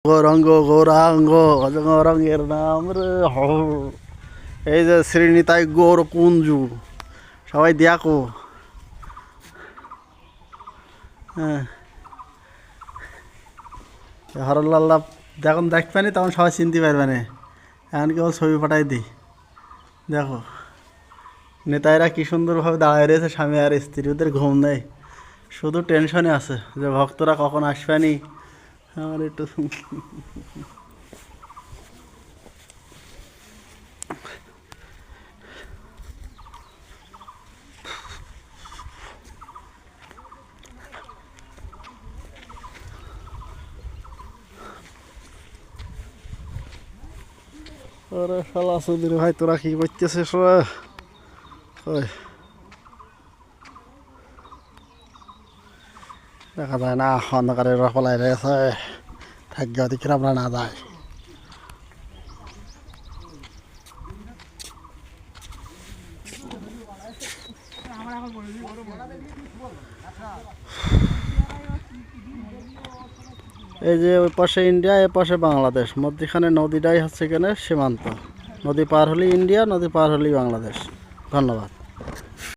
গৌরাঙ্গ গৌরাঙ্গ রঙের নাম রে এই যে শ্রীনিতাই গৌর কুঞ্জু সবাই দেখো। হ্যাঁ হরলাল্লা যখন দেখবে না তখন সবাই চিনতে পারবে না। এখন কেউ ছবি পাঠাই দিই দেখো নেতারা কি সুন্দরভাবে দাঁড়ায় রয়েছে, স্বামী আর স্ত্রী, ওদের ঘুম নেই, শুধু টেনশনে আছে যে ভক্তরা কখন আসবেনি। আমার একটু ওরে শালা সুধীর ভাই তোরা কি করতেছিস রে? ওই দেখা যায় না অন্ধকারের পলাই রয়েছে, থাকবে ওদিকে আমরা না যাই। এই যে ওই পাশে ইন্ডিয়া, এ পাশে বাংলাদেশ, মধ্যখানে নদীটাই হচ্ছে এখানে সীমান্ত। নদী পার হলেই ইন্ডিয়া, নদী পার হলেই বাংলাদেশ। ধন্যবাদ।